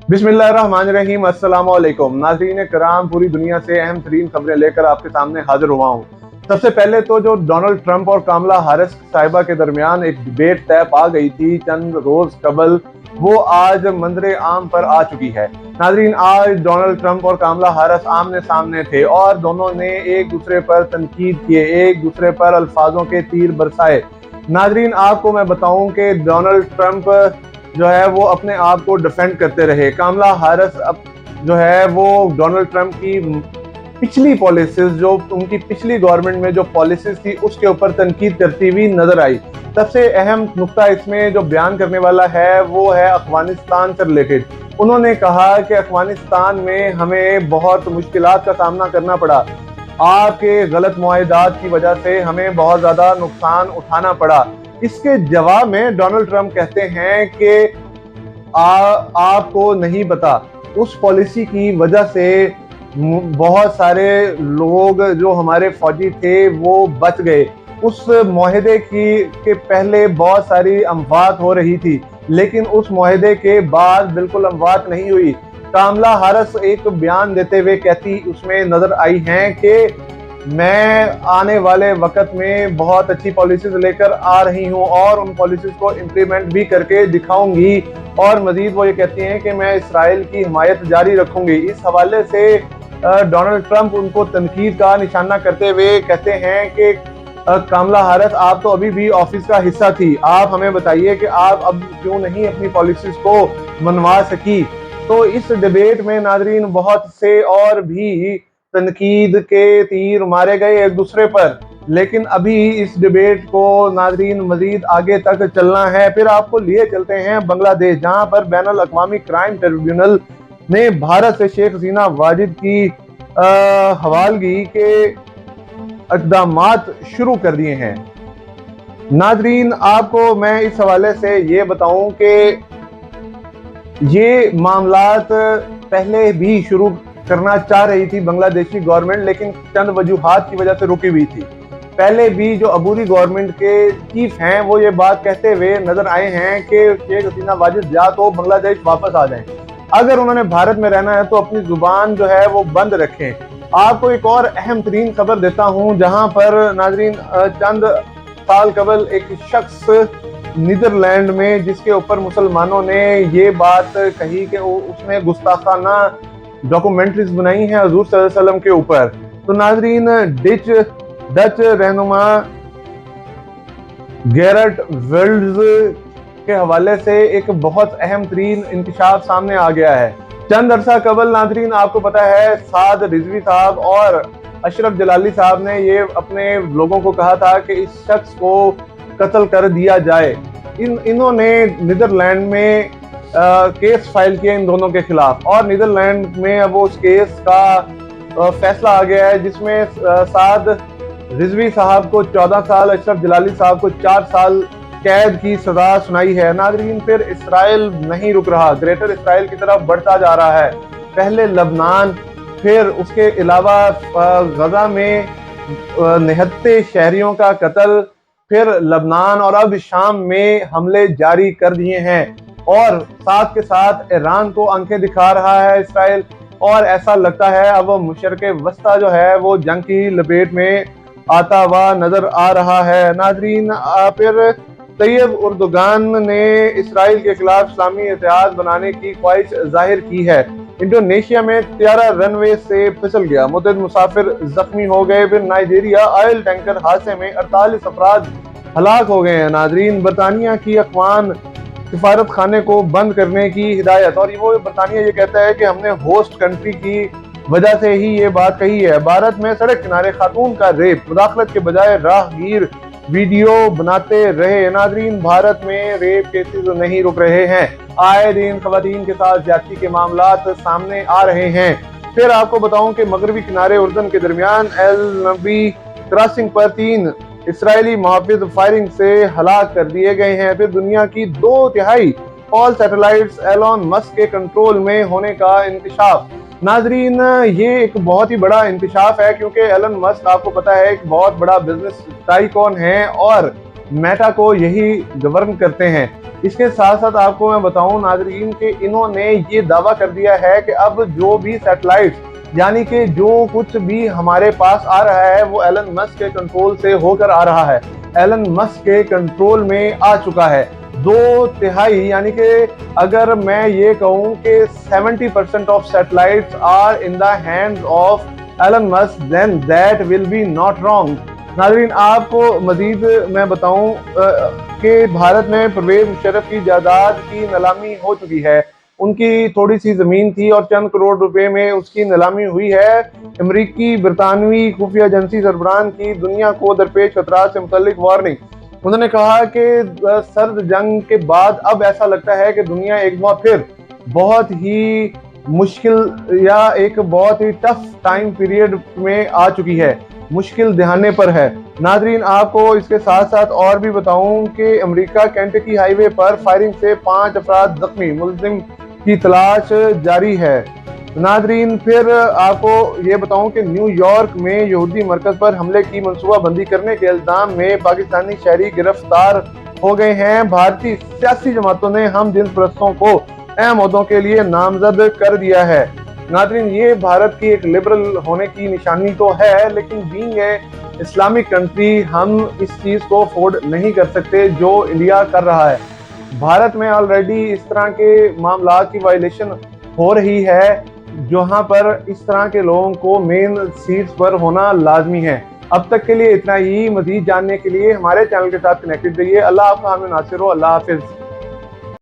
बिस्मिल्लाहिर्रहमानिर्रहीम। अस्सलाम वालेकुम नाज़रीन कराम, पूरी दुनिया से अहम तरीन खबरें लेकर आपके सामने हाजिर हुआ हूँ। सबसे पहले तो जो डोनाल्ड ट्रंप और कामला हैरिस साहिबा के दरमियान एक डिबेट तय पा गई थी चंद रोज कबल, वो आज मंजरे आम पर आ चुकी है। नाज़रीन, आज डोनाल्ड ट्रंप और कामला हैरिस आमने सामने थे और दोनों ने एक दूसरे पर तनकीद किए, एक दूसरे पर अल्फाजों के तीर बरसाए। नाज़रीन, आपको मैं बताऊं कि डोनाल्ड ट्रंप जो है वो अपने आप को डिफेंड करते रहे। कामला हैरिस अब जो है वो डोनाल्ड ट्रंप की पिछली पॉलिसीज, जो उनकी पिछली गवर्नमेंट में जो पॉलिसीज थी उसके ऊपर तनकीद करती हुई नजर आई। सबसे अहम नुक्ता इसमें जो बयान करने वाला है वो है अफगानिस्तान से रिलेटेड। उन्होंने कहा कि अफगानिस्तान में हमें बहुत मुश्किलात का सामना करना पड़ा, आपके गलत मुआहदात की वजह से हमें बहुत ज्यादा नुकसान उठाना पड़ा। इसके जवाब में डोनाल्ड ट्रंप कहते हैं कि आपको नहीं पता, उस पॉलिसी की वजह से बहुत सारे लोग जो हमारे फौजी थे वो बच गए। उस मुआहदे की के पहले बहुत सारी अमवात हो रही थी, लेकिन उस मुआहदे के बाद बिल्कुल अमवात नहीं हुई। कामला हैरिस एक बयान देते हुए कहती उसमें नजर आई हैं कि मैं आने वाले वक्त में बहुत अच्छी पॉलिसीज लेकर आ रही हूं और उन पॉलिसीज को इम्प्लीमेंट भी करके दिखाऊंगी। और मजीद वो ये कहती हैं कि मैं इसराइल की हिमायत जारी रखूंगी। इस हवाले से डोनाल्ड ट्रंप उनको तनकीद का निशाना करते हुए कहते हैं कि कामला हैरिस, आप तो अभी भी ऑफिस का हिस्सा थी, आप हमें बताइए कि आप अब क्यों नहीं अपनी पॉलिसीज को मनवा सकी। तो इस डिबेट में नाजरीन बहुत से और भी तनकीद के तीर मारे गए एक दूसरे पर, लेकिन अभी इस डिबेट को नाजरीन मजीद आगे तक चलना है। फिर आपको लिए चलते हैं बांग्लादेश, जहां पर बैनुल अक़वामी क्राइम ट्रिब्यूनल ने भारत से शेख हसीना वाजिद की हवालगी के इक़दामात शुरू कर दिए हैं। नाजरीन, आपको मैं इस हवाले से ये बताऊं कि ये मामलात पहले भी शुरू करना चाह रही थी बांग्लादेशी गवर्नमेंट, लेकिन चंद वजूहात की वजह से रुकी हुई थी। पहले भी जो अबूरी गवर्नमेंट के चीफ हैं वो ये बात कहते हुए नजर आए हैं कि शेख हसीना वाजिद या तो बांग्लादेश वापस आ जाएं, अगर उन्होंने भारत में रहना है तो अपनी जुबान जो है वो बंद रखें। आपको एक और अहम तरीन खबर देता हूं, जहां पर नाजरीन चंद साल कबल एक शख्स नीदरलैंड में, जिसके ऊपर मुसलमानों ने ये बात कही कि उसने गुस्ताखाना डॉक्यूमेंट्रीज बनाई हैं हुजूर सल्लल्लाहु अलैहि वसल्लम के ऊपर। तो नाजरीन, डच रहनुमा गेरट विल्डर्स के हवाले से एक बहुत अहम तरीन इंकशाफ सामने आ गया है। चंद अरसा कबल नाजरीन आपको पता है साद रिजवी साहब और अशरफ जलाली साहब ने ये अपने लोगों को कहा था कि इस शख्स को कत्ल कर दिया जाए। इन्होंने नीदरलैंड में केस फाइल किया इन दोनों के खिलाफ, और नीदरलैंड में अब उस केस का फैसला आ गया है, जिसमें साद रिजवी साहब को 14 साल, अशरफ जलाली साहब को 4 साल कैद की सजा सुनाई है। नाजरीन, फिर इसराइल नहीं रुक रहा, ग्रेटर इसराइल की तरफ बढ़ता जा रहा है। पहले लबनान, फिर उसके अलावा गजा में निहत्ते शहरियों का कत्ल, फिर लबनान और अब शाम में हमले जारी कर दिए हैं, और साथ के साथ ईरान को आंखें दिखा रहा है इसराइल। और ऐसा लगता है अब मुशर्क़े वस्ता जो है वो जंग की लपेट में आता हुआ नजर आ रहा है। नाजरीन, फिर तैयब उर्दुगान ने इसराइल के खिलाफ इस्लामी इतिहाद बनाने की ख्वाहिश जाहिर की है। इंडोनेशिया में त्यारा रनवे से फिसल गया, मुतअद्दिद मुसाफिर जख्मी हो गए। फिर नाइजीरिया ऑयल टैंकर हादसे में 48 अफराद हलाक हो गए हैं। नाजरीन, बरतानिया की अफगान सिफारत खाने को बंद करने की हिदायत, और वो बरतानिया ये कहता है कि हमने होस्ट कंट्री की वजह से ही ये बात कही है। भारत में सड़क किनारे खातून का रेप, मुदाखलत के बजाय राहगीर वीडियो बनाते रहे। नाजरीन, भारत में रेप केसेस नहीं रुक रहे हैं, आए दिन खवातीन के साथ ज्यादती के मामलात सामने आ रहे हैं। फिर आपको बताऊं कि मगरबी किनारे उर्दन के दरमियान एल नबी क्रॉसिंग पर 3 इसराइली मुहाफिज फायरिंग से हलाक कर दिए गए हैं। फिर दुनिया की 2/3 ऑल सैटेलाइट्स एलोन मस्क के कंट्रोल में होने का इंकशाफ। नाजरीन, ये एक बहुत ही बड़ा इंकशाफ है, क्योंकि एलन मस्क आपको पता है एक बहुत बड़ा बिजनेस टाइकॉन है, और میٹا کو یہی گورن کرتے ہیں۔ اس کے ساتھ ساتھ آپ کو میں بتاؤں ناظرین کہ انہوں نے یہ دعویٰ کر دیا ہے کہ اب جو بھی سیٹلائٹ یعنی کہ جو کچھ بھی ہمارے پاس آ رہا ہے وہ ایلن مسک کے کنٹرول سے ہو کر آ رہا ہے، ایلن مسک کے کنٹرول میں آ چکا ہے۔ 2/3 یعنی کہ اگر میں یہ کہوں کہ 70% of satellites are in the hand of Elon Musk then that will be not wrong۔ ناظرین آپ کو مزید میں بتاؤں کہ بھارت میں پرویز مشرف کی جائیداد کی نیلامی ہو چکی ہے۔ ان کی تھوڑی سی زمین تھی اور چند کروڑ روپے میں اس کی نیلامی ہوئی ہے۔ امریکی برطانوی خفیہ ایجنسی سربراہان کی دنیا کو درپیش خطرات سے متعلق وارننگ۔ انہوں نے کہا کہ سرد جنگ کے بعد اب ایسا لگتا ہے کہ دنیا ایک بار پھر بہت ہی مشکل یا ایک بہت ہی ٹف ٹائم پیریڈ میں آ چکی ہے، مشکل دہانے پر ہے۔ ناظرین آپ کو اس کے ساتھ ساتھ اور بھی بتاؤں کہ امریکہ کینٹکی ہائی وے پر فائرنگ سے 5 افراد زخمی، ملزم کی تلاش جاری ہے۔ ناظرین پھر آپ کو یہ بتاؤں کہ نیو یارک میں یہودی مرکز پر حملے کی منصوبہ بندی کرنے کے الزام میں پاکستانی شہری گرفتار ہو گئے ہیں۔ بھارتی سیاسی جماعتوں نے ہم جنس پرستوں کو اہم عہدوں کے لیے نامزد کر دیا ہے۔ ناظرین یہ بھارت کی ایک لبرل ہونے کی نشانی تو ہے، لیکن بینگ اے اسلامک کنٹری ہم اس چیز کو افورڈ نہیں کر سکتے جو انڈیا کر رہا ہے۔ بھارت میں آلریڈی اس طرح کے معاملات کی وائلیشن ہو رہی ہے جہاں پر اس طرح کے لوگوں کو مین سیٹس پر ہونا لازمی ہے۔ اب تک کے لیے اتنا ہی، مزید جاننے کے لیے ہمارے چینل کے ساتھ کنیکٹڈ رہیے۔ اللہ آپ کا حامی ناصر ہو۔ اللہ حافظ۔